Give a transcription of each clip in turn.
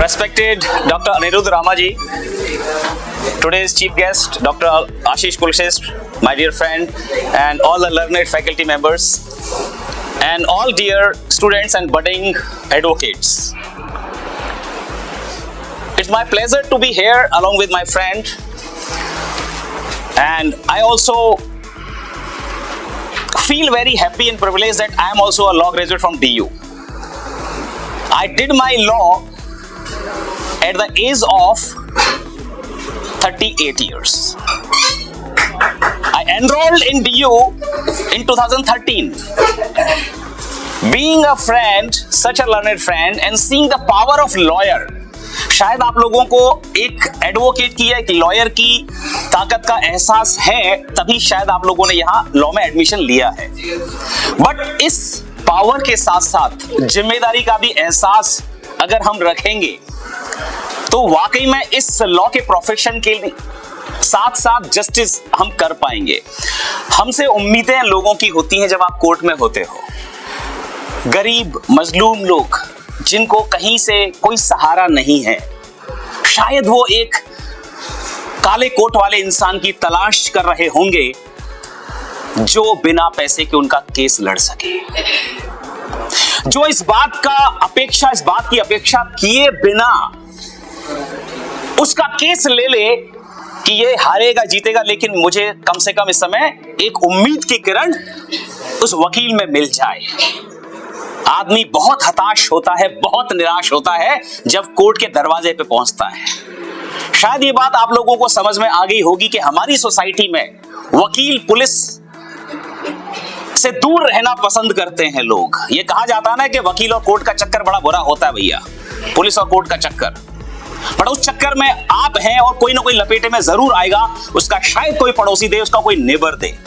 Respected Dr. Anirudh Ramaji, today's chief guest, Dr. Ashish Kulshresth, my dear friend, and all the learned faculty members, and all dear students and budding advocates. It's my pleasure to be here along with my friend, and I also feel very happy and privileged that I am also a law graduate from DU. I did my law at the age of 38 years. I enrolled in DU in 2013. Being a friend, such a learned friend, and seeing the power of lawyer, शायद आप लोगों को एक advocate की या एक lawyer की ताकत का एहसास है, तभी शायद आप लोगों ने यहाँ लॉ में एडमिशन लिया है। बट इस पावर के साथ साथ जिम्मेदारी का भी एहसास अगर हम रखेंगे तो वाकई में इस लॉ के प्रोफेशन के साथ साथ जस्टिस हम कर पाएंगे। हमसे उम्मीदें लोगों की होती हैं जब आप कोर्ट में होते हो। गरीब मजलूम लोग जिनको कहीं से कोई सहारा नहीं है, शायद वो एक काले कोट वाले इंसान की तलाश कर रहे होंगे जो बिना पैसे के उनका केस लड़ सके, जो इस बात की अपेक्षा किए बिना उसका केस ले ले कि ये हारेगा जीतेगा, लेकिन मुझे कम से कम इस समय एक उम्मीद की किरण उस वकील में मिल जाए। आदमी बहुत हताश होता है, बहुत निराश होता है जब कोर्ट के दरवाजे पे पहुंचता है। शायद ये बात आप लोगों को समझ में आ गई होगी कि हमारी सोसाइटी में वकील पुलिस से दूर रहना पसंद करते हैं लोग। ये कहा जाता है ना कि वकील और कोर्ट का चक्कर बड़ा बुरा होता है भैया, पुलिस और कोर्ट का चक्कर। बट उस चक्कर में आप हैं और कोई ना कोई लपेटे में जरूर आएगा, उसका शायद कोई पड़ोसी दे, उसका कोई नेबर दे।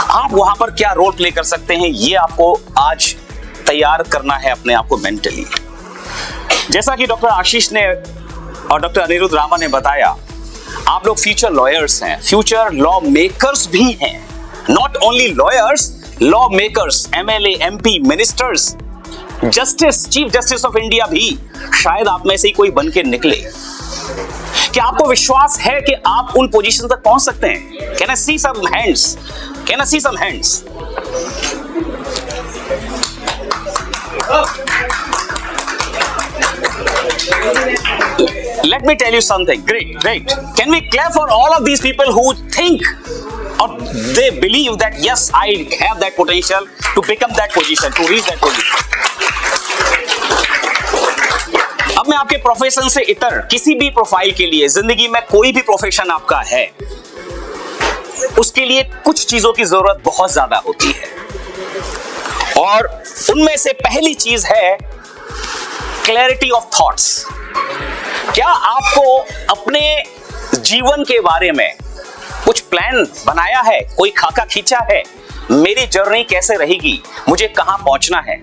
आप वहां पर क्या रोल प्ले कर सकते हैं, ये आपको आज तैयार करना है अपने आप को मेंटली। जैसा कि डॉक्टर आशीष ने और डॉक्टर अनिरुद्ध रामा ने बताया, आप लोग फ्यूचर लॉयर्स हैं, फ्यूचर लॉ मेकर्स भी हैं। Not only lawyers, law makers, MLA, MP, ministers, justice, chief justice of India भी शायद आप में से ही कोई बन के निकले। क्या आपको विश्वास है कि आप उन पोजीशन तक पहुंच सकते हैं? Can I see some hands? Can I see some hands? Let me tell you something. Great. Can we clap for all of these people who think or they believe that yes, I have that potential to become that position, to reach that position. अब मैं आपके profession से इतर किसी भी profile के लिए, जिंदगी में कोई भी प्रोफेशन आपका है, उसके लिए कुछ चीजों की जरूरत बहुत ज्यादा होती है और उनमें से पहली चीज है क्लैरिटी ऑफ थॉट्स। क्या आपको अपने जीवन के बारे में कुछ प्लान बनाया है, कोई खाका खींचा है? मेरी जर्नी कैसे रहेगी, मुझे कहां पहुंचना है?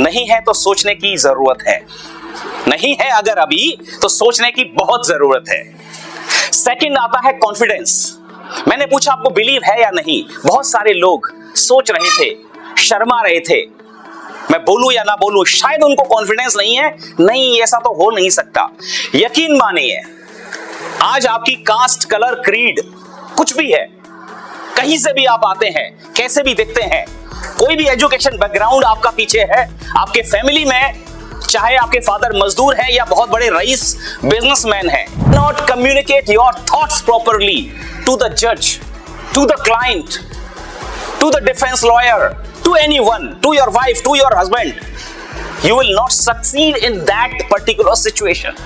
नहीं है तो सोचने की जरूरत है। नहीं है अगर अभी, तो सोचने की बहुत जरूरत है। सेकंड आता है कॉन्फिडेंस। मैंने पूछा आपको बिलीव है या नहीं? बहुत सारे लोग सोच रहे थे, शर्मा रहे थे, मैं बोलूं या ना बोलूं, शायद उनको कॉन्फिडेंस नहीं है। नहीं, ऐसा तो हो नहीं सकता। यकीन मानिए, आज आपकी कास्ट, कलर, क्रीड कुछ भी है, कहीं से भी आप आते हैं, कैसे भी दिखते हैं, कोई भी एजुकेशन बैकग्राउंड आपका पीछे है, आपके फैमिली में चाहे आपके फादर मजदूर हैं या बहुत बड़े रईस बिजनेसमैन हैं, not communicate your thoughts properly to the जज, to the client, to the defence lawyer, to anyone, to your wife, to your husband, you will not succeed in that particular situation.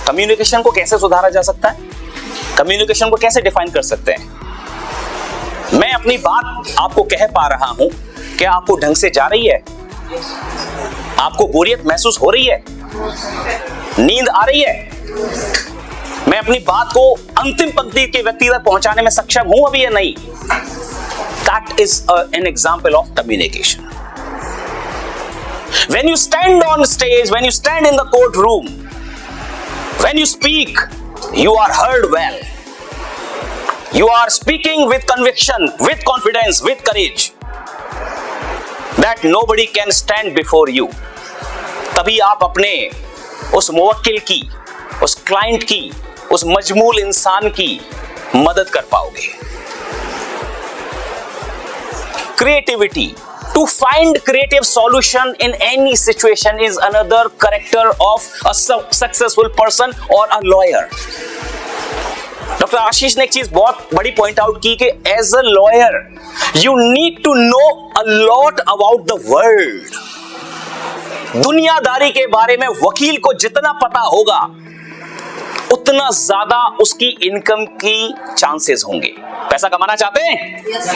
Communication को कैसे सुधारा जा सकता है? Communication को कैसे define कर सकते हैं? मैं अपनी बात आपको कह पा रहा हूं, क्या आपको ढंग से जा रही है? आपको बोरियत महसूस हो रही है? नींद आ रही है? मैं अपनी बात को अंतिम पंक्ति के व्यक्ति तक पहुंचाने में सक्षम हूं अभी या नहीं? That is an example of communication. When you stand on stage, when you stand in the courtroom, when you speak, you are heard well. You are speaking with conviction, with confidence, with courage, that nobody can stand before you. तभी आप अपने उस मुवक्किल की, उस client की, उस मजमूल इंसान की मदद कर पाओगे। Creativity, to find creative solution in any situation is another character of a successful person or a lawyer. Doctor Ashish ने एक चीज बहुत बड़ी पॉइंट आउट की कि as a lawyer you need to know a lot about the world. दुनियादारी के बारे में वकील को जितना पता होगा उतना ज्यादा उसकी इनकम की चांसेस होंगे। पैसा कमाना चाहते हैं? yes,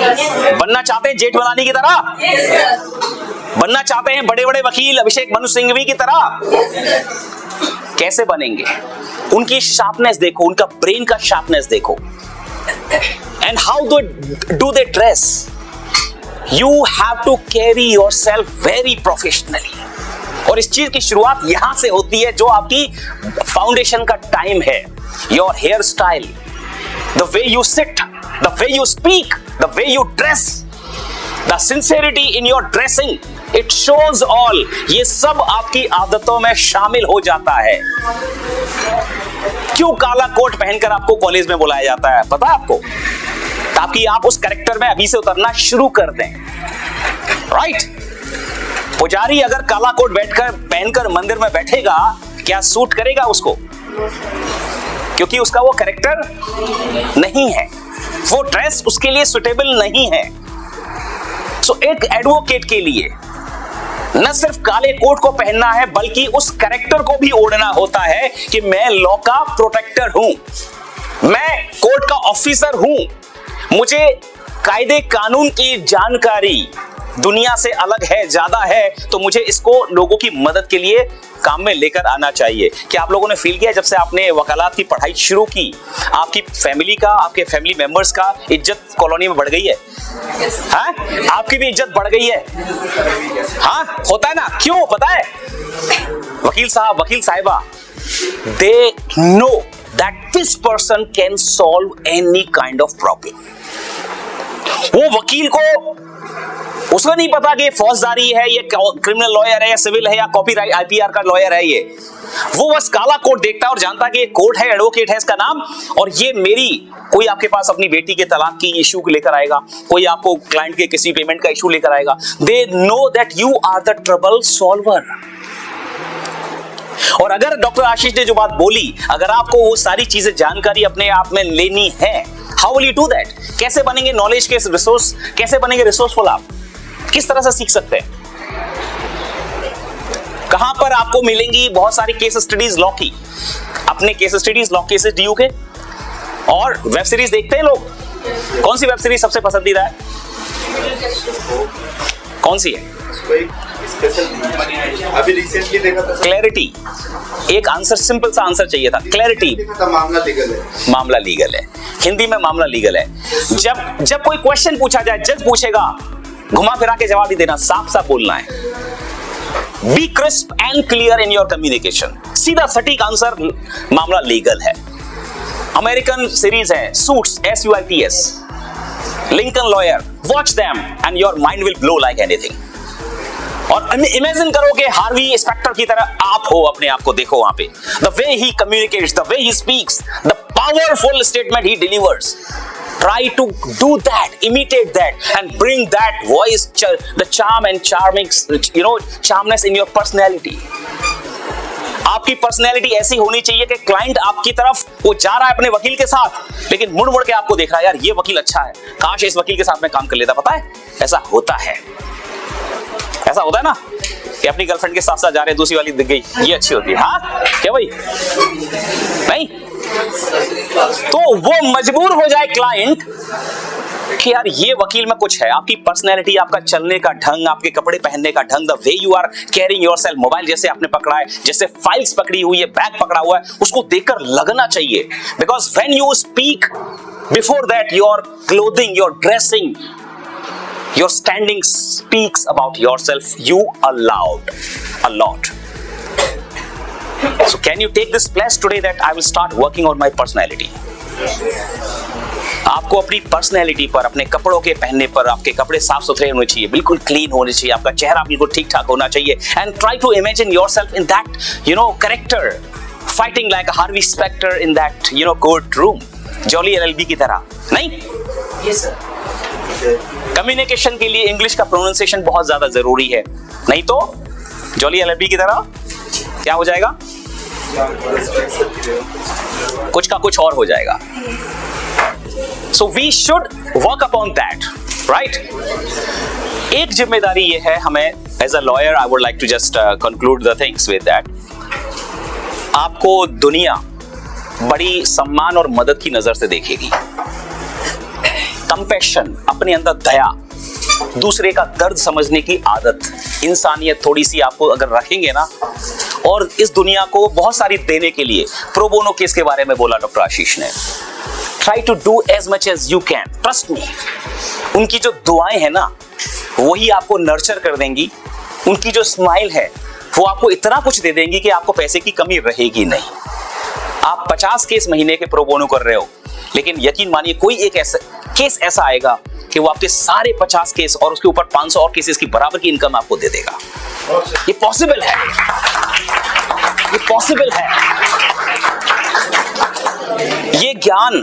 बनना चाहते हैं जेठ मलानी की तरह? yes, बनना चाहते हैं बड़े बड़े वकील अभिषेक मनु सिंघवी की तरह? yes, कैसे बनेंगे? उनकी शार्पनेस देखो, उनका ब्रेन का शार्पनेस देखो। And how do they dress? You have to carry yourself very professionally. और इस चीज की शुरुआत यहां से होती है जो आपकी फाउंडेशन का टाइम है। Your hair style, the way you sit, the way you speak, the way you dress, the sincerity in your dressing, it shows all. ये सब आपकी आदतों में शामिल हो जाता है। क्यों काला कोट पहनकर आपको कॉलेज में बुलाया जाता है पता है आपको? ताकि आप उस कैरेक्टर में अभी से उतरना शुरू कर दें। राइट? पुजारी अगर काला कोट पहनकर मंदिर में बैठेगा, क्या सूट करेगा उसको? क्योंकि उसका वो कैरेक्टर नहीं है, वो ड्रेस उसके लिए सुटेबल नहीं है। सो एक एडवोकेट के लिए न सिर्फ काले कोट को पहनना है बल्कि उस कैरेक्टर को भी ओढ़ना होता है कि मैं लॉ का प्रोटेक्टर हूं, मैं कोर्ट का ऑफिसर हूं, मुझे कायदे कानून की जानकारी दुनिया से अलग है, ज्यादा है, तो मुझे इसको लोगों की मदद के लिए काम में लेकर आना चाहिए। क्या आप लोगों ने फील किया जब से आपने वकालत की पढ़ाई शुरू की, आपकी फैमिली का, आपके फैमिली मेंबर्स का इज्जत कॉलोनी में बढ़ गई है? हाँ? आपकी भी इज्जत बढ़ गई है? हाँ, होता है ना? क्यों पता है? वकील साहब, वकील साहिबा, they know that this person can solve any kind of problem. वो वकील को उसको नहीं पता कि फौजदारी है, ये क्रिमिनल लॉयर है, या सिविल है, या कॉपीराइट आईपीआर का लॉयर है। ये वो बस काला कोट देखता है और जानता कि ये कोर्ट है, एडवोकेट है इसका नाम, और ये मेरी कोई आपके पास अपनी बेटी के तलाक की इशू लेकर आएगा, कोई आपको क्लाइंट के किसी पेमेंट का इशू लेकर आएगा। They know that you are the trouble solver. और अगर डॉक्टर आशीष ने जो बात बोली, अगर आपको वो सारी चीजें जानकारी अपने आप में लेनी है, how will you do that? कैसे बनेंगे नॉलेज के रिसोर्स, कैसे बनेंगे रिसोर्सफुल? आप किस तरह से सीख सकते हैं? कहां पर आपको मिलेंगी बहुत सारी केस स्टडीज लॉ की? अपने case studies law cases DU के, और वेब सीरीज देखते हैं लोग। कौन सी वेब सीरीज सबसे पसंदीदा है? कौन सी है? अभी रिसेंटली देखा था क्लैरिटी। एक आंसर, सिंपल सा आंसर चाहिए था, क्लैरिटी। मामला लीगल है। मामला लीगल है, हिंदी में मामला लीगल है। जब कोई क्वेश्चन पूछा जाए, जज पूछेगा, घुमा फिरा के जवाब ही देना, साफ साफ बोलना है। Be crisp and clear in your communication. सीधा सटीक आंसर मामला लीगल है। अमेरिकन सीरीज है Suits, SUITS, Lincoln lawyer, watch them and your mind will blow like anything. और इमेजिन करो कि हार्वी स्पेक्टर की तरह आप हो, अपने आप को देखो वहां पे। The way he communicates, the way he speaks, the powerful statement he delivers. Try to do that, imitate that, and bring that voice, the charm and charming, charmness in your personality. आपकी personality ऐसी होनी चाहिए कि client आपकी तरफ वो जा रहा है अपने वकील के साथ, लेकिन मुड़ मुड़ के आपको देख रहा है, यार ये वकील अच्छा है, काश इस वकील के साथ में काम कर लेता। पता है ऐसा होता है, ऐसा होता है ना कि अपनी गर्लफ्रेंड के साथ साथ जा रहे हैं, दूसरी वाली दिख गई, ये अच्छी होती है। हाँ क्या भाई? नहीं तो वो मजबूर हो जाए क्लाइंट कि यार ये वकील में कुछ है। आपकी पर्सनैलिटी, आपका चलने का ढंग, आपके कपड़े पहनने का ढंग, the way you are carrying yourself, mobile जैसे आपने पकड़ा है, जैसे फाइल्स पकड़ी हुई है, बैग पकड़ा हुआ है, उसको देखकर लगना चाहिए। Because when you speak, before that your clothing, your dressing, your standing speaks about yourself. You are loud a lot. So can you take this pledge today that I will start working on my personality? आपको अपनी personality पर, अपने कपड़ों के पहनने पर, आपके कपड़े साफ सुथरे होने चाहिए, बिल्कुल क्लीन होने चाहिए, आपका चेहरा बिल्कुल ठीक ठाक होना चाहिए, and try to imagine yourself in that character, fighting like Harvey Specter in that court room, Jolly LLB की तरह। नहीं, यस सर। कम्युनिकेशन के लिए इंग्लिश का प्रोनाउंसिएशन बहुत ज्यादा जरूरी है, नहीं तो जॉली एलएलबी की तरह क्या हो जाएगा, कुछ का कुछ और हो जाएगा। So we should work upon that, right. एक जिम्मेदारी ये है हमें as a lawyer, I would like to just conclude the things with that, आपको दुनिया बड़ी सम्मान और मदद की नजर से देखेगी। कंपैशन, अपने अंदर दया, दूसरे का दर्द समझने की आदत, इंसानियत थोड़ी सी आपको अगर रखेंगे ना, और इस दुनिया को बहुत सारी देने के लिए, प्रो बोनो केस के बारे में बोला डॉक्टर आशीष ने, try to do as much as you can, trust me. उनकी जो दुआएं हैं ना, वही आपको नर्चर कर देंगी। उनकी जो स्माइल है वो आपको इतना कुछ दे देंगी कि आपको पैसे की कमी रहेगी नहीं। आप 50 केस महीने के प्रो बोनो कर रहे हो, लेकिन यकीन मानिए कोई एक ऐसा केस ऐसा आएगा कि वो आपके सारे 50 केस और उसके ऊपर 500 और केसेस की बराबर की इनकम आपको दे देगा। ये पॉसिबल है, ये पॉसिबल है। ये ज्ञान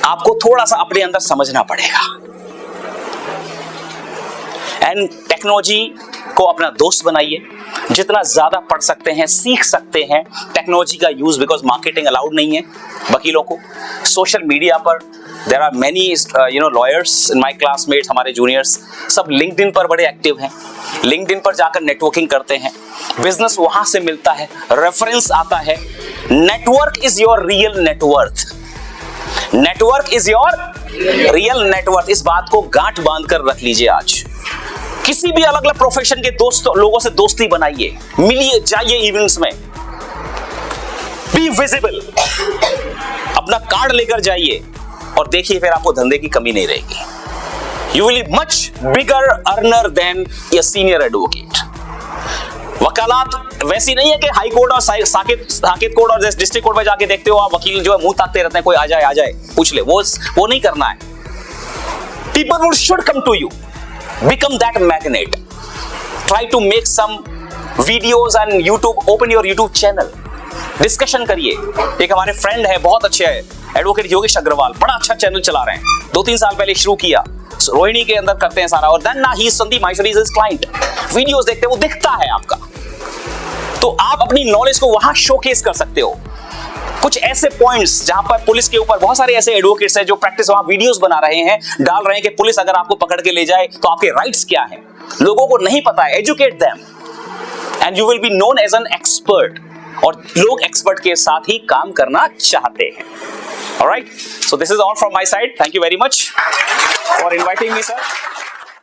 आपको थोड़ा सा अपने अंदर समझना पड़ेगा। एंड टेक्नोलॉजी को अपना दोस्त बनाइए, जितना ज्यादा पढ़ सकते हैं, सीख सकते हैं टेक्नोलॉजी का यूज, बिकॉज मार्केटिंग अलाउड नहीं है वकीलों को। सोशल मीडिया पर there are many lawyers in my classmates, हमारे जूनियर्स सब लिंक्डइन पर बड़े एक्टिव हैं। लिंक्डइन पर जाकर नेटवर्किंग करते हैं, बिजनेस वहां से मिलता है, रेफरेंस आता है। Network is your real net worth, network is your real net worth. इस बात को गांठ बांध कर रख लीजिए। आज किसी भी अलग अलग प्रोफेशन के लोगों से दोस्ती बनाइए, मिलिए, जाइए इवेंट्स में, बी विजिबल, अपना कार्ड लेकर जाइए और देखिए, फिर आपको धंधे की कमी नहीं रहेगी। You will be much bigger earner than a senior advocate. वकालत वैसी नहीं है कि हाई कोर्ट और साकेत कोर्ट और डिस्ट्रिक्ट कोर्ट में जाके देखते हो आप, वकील जो है मुंह ताकते रहते हैं, कोई आ जाए पूछ ले, वो नहीं करना है। People should come to you, become that magnet. Try to make some videos on YouTube, open your YouTube channel, discussion करिए। एक हमारे फ्रेंड है, बहुत अच्छे है, एडवोकेट योगेश अग्रवाल, बड़ा अच्छा चैनल चला रहे हैं, 2-3 साल पहले शुरू किया, रोहिणी के अंदर करते हैं सारा, और देन ना ही Sandeep Maheshwari is his client. Videos देखते हैं, वो दिखता है आपका, तो आप अपनी नॉलेज को वहां शोकेस कर सकते हो। कुछ ऐसे पॉइंट्स जहां पर पुलिस के ऊपर, बहुत सारे ऐसे एडवोकेट्स हैं जो प्रैक्टिस वहां वीडियोस बना रहे हैं, डाल रहे हैं कि पुलिस अगर आपको पकड़ के ले जाए तो आपके राइट्स क्या हैं। लोगों को नहीं पता है, educate them and you will be known as an expert. और लोग एक्सपर्ट के साथ ही काम करना चाहते हैं। Alright, so this is all from my side. Thank you very much for inviting me sir.